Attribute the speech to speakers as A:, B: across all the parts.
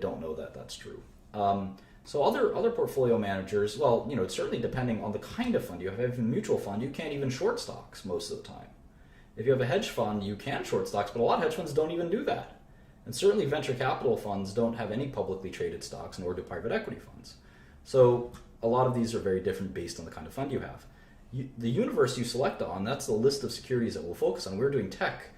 A: don't know that that's true. So other portfolio managers, well, it's certainly depending on the kind of fund you have. If you have a mutual fund, you can't even short stocks most of the time. If you have a hedge fund, you can short stocks, but a lot of hedge funds don't even do that. And certainly venture capital funds don't have any publicly traded stocks, nor do private equity funds. So a lot of these are very different based on the kind of fund you have. The universe you select on, that's the list of securities that we'll focus on. We're doing tech,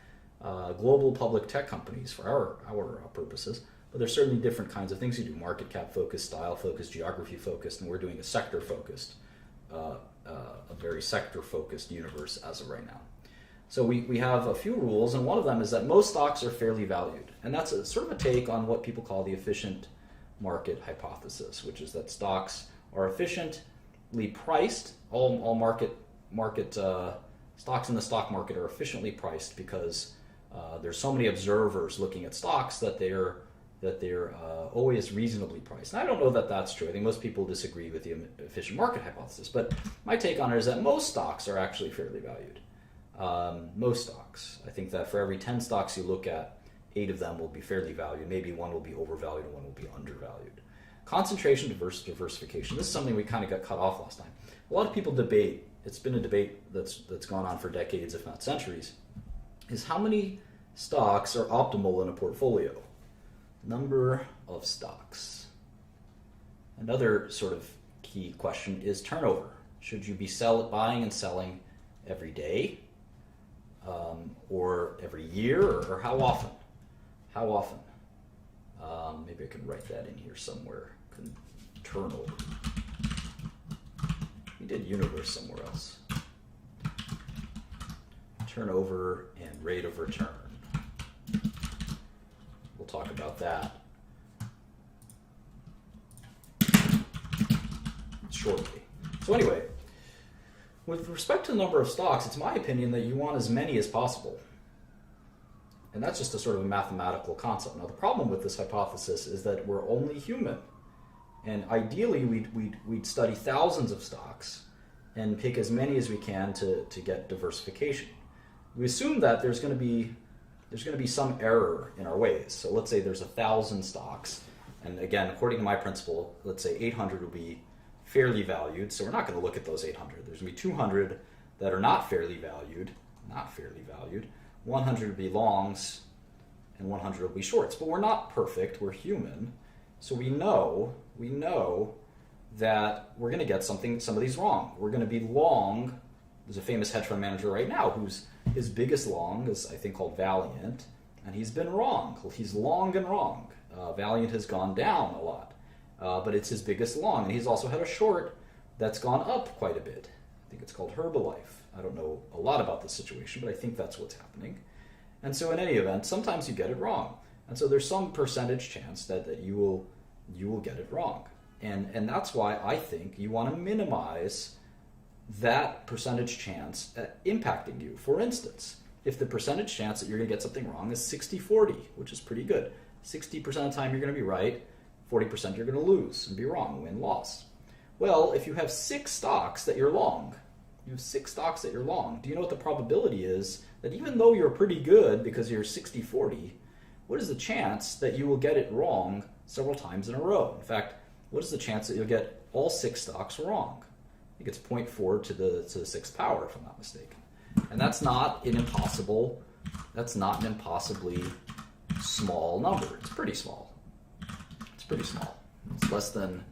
A: global public tech companies for our purposes, but there's certainly different kinds of things you do: market cap focused, style focused, geography focused, and we're doing a sector focused, a very sector focused universe as of right now. So we have a few rules, and one of them is that most stocks are fairly valued, and that's sort of a take on what people call the efficient market hypothesis, which is that stocks are efficiently priced. All market stocks in the stock market are efficiently priced because there's so many observers looking at stocks that they're always reasonably priced. And I don't know that that's true. I think most people disagree with the efficient market hypothesis, but my take on it is that most stocks are actually fairly valued. Most stocks. I think that for every 10 stocks you look at, 8 of them will be fairly valued. Maybe one will be overvalued and one will be undervalued. Concentration, diversification. This is something we kind of got cut off last time. A lot of people debate, it's been a debate that's gone on for decades, if not centuries, is how many stocks are optimal in a portfolio. Number of stocks. Another sort of key question is turnover. Should you be buying and selling every day? Or every year, or how often? How often? Maybe I can write that in here somewhere. Turnover. We did universe somewhere else. Turnover and rate of return. We'll talk about that shortly. So anyway, with respect to the number of stocks, it's my opinion that you want as many as possible. And that's just a sort of a mathematical concept. Now, the problem with this hypothesis is that we're only human. And ideally, we'd study thousands of stocks and pick as many as we can to get diversification. We assume that there's going to be some error in our ways. So let's say there's 1,000 stocks. And again, according to my principle, let's say 800 will be fairly valued, so we're not going to look at those 800. There's going to be 200 that are not fairly valued, 100 will be longs, and 100 will be shorts. But we're not perfect, we're human, so we know that we're going to get some of these wrong. We're going to be long. There's a famous hedge fund manager right now his biggest long is, I think, called Valiant, and he's been wrong. He's long and wrong. Valiant has gone down a lot. But it's his biggest long, and he's also had a short that's gone up quite a bit. I think it's called Herbalife. I don't know a lot about the situation, but I think that's what's happening. And so in any event, sometimes you get it wrong. And so there's some percentage chance that you will get it wrong. And that's why I think you want to minimize that percentage chance impacting you. For instance, if the percentage chance that you're going to get something wrong is 60-40, which is pretty good. 60% of the time you're going to be right, 40% you're going to lose and be wrong, win-loss. Well, if you have 6 stocks that you're long, do you know what the probability is that even though you're pretty good because you're 60-40, what is the chance that you will get it wrong several times in a row? In fact, what is the chance that you'll get all 6 stocks wrong? I think it's 0.4 to the 6th power, if I'm not mistaken. And that's not an impossibly small number. It's pretty small. It's less than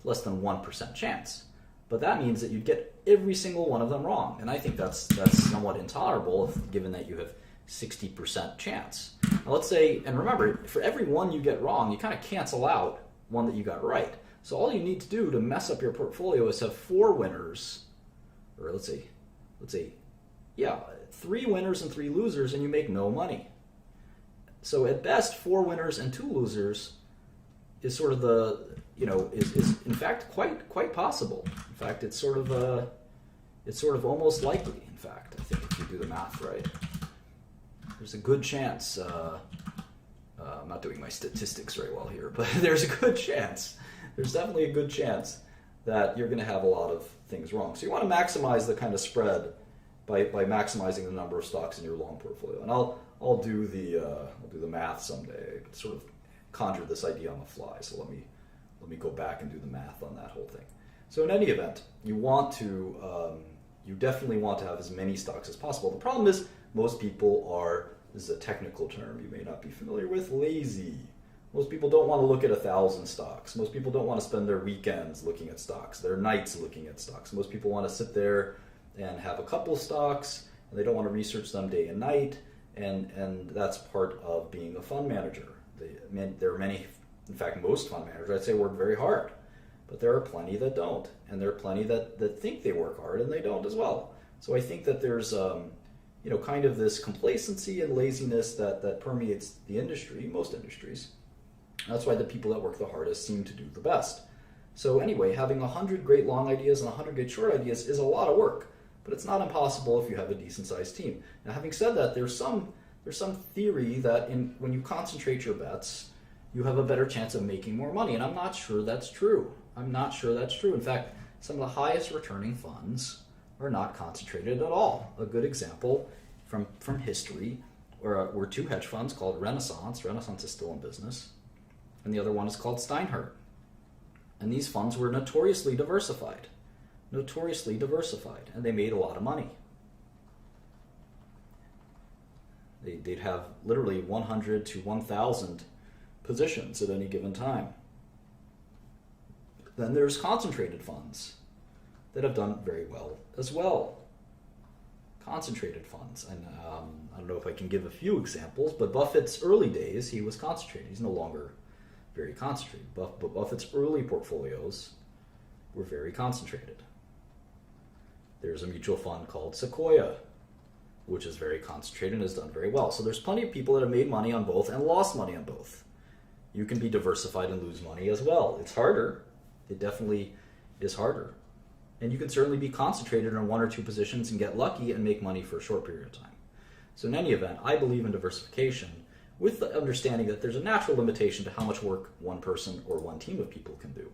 A: 1% chance. But that means that you'd get every single one of them wrong. And I think that's somewhat intolerable given that you have 60% chance. Now let's say, and remember, for every one you get wrong, you kind of cancel out one that you got right. So all you need to do to mess up your portfolio is have 4 winners, or let's say, 3 winners and 3 losers, and you make no money. So at best, 4 winners and 2 losers is sort of is in fact quite possible. In fact, it's sort of almost likely. In fact, I think if you do the math right, there's a good chance. I'm not doing my statistics very well here, but there's a good chance. There's definitely a good chance that you're going to have a lot of things wrong. So you want to maximize the kind of spread by maximizing the number of stocks in your long portfolio. And I'll do the math someday. Sort of conjured this idea on the fly. So let me go back and do the math on that whole thing. So in any event, you definitely want to have as many stocks as possible. The problem is most people are, this is a technical term you may not be familiar with, lazy. Most people don't want to look at 1,000 stocks. Most people don't want to spend their weekends looking at stocks, their nights looking at stocks. Most people want to sit there and have a couple stocks, and they don't want to research them day and night, and that's part of being a fund manager. There are many, in fact, most fund managers, I'd say, work very hard, but there are plenty that don't, and there are plenty that think they work hard, and they don't as well. So I think that there's kind of this complacency and laziness that permeates the industry, most industries. That's why the people that work the hardest seem to do the best. So anyway, having 100 great long ideas and 100 great short ideas is a lot of work, but it's not impossible if you have a decent-sized team. Now, having said that, there's some theory that when you concentrate your bets, you have a better chance of making more money, and I'm not sure that's true. In fact, some of the highest returning funds are not concentrated at all. A good example from history were two hedge funds called Renaissance. Renaissance is still in business. And the other one is called Steinhardt. And these funds were notoriously diversified, and they made a lot of money. They'd have literally 100 to 1,000 positions at any given time. Then there's concentrated funds that have done very well as well. Concentrated funds. And I don't know if I can give a few examples, but Buffett's early days, he was concentrated. He's no longer very concentrated. But Buffett's early portfolios were very concentrated. There's a mutual fund called Sequoia, which is very concentrated and has done very well. So there's plenty of people that have made money on both and lost money on both. You can be diversified and lose money as well. It's harder. It definitely is harder. And you can certainly be concentrated on one or two positions and get lucky and make money for a short period of time. So in any event, I believe in diversification with the understanding that there's a natural limitation to how much work one person or one team of people can do.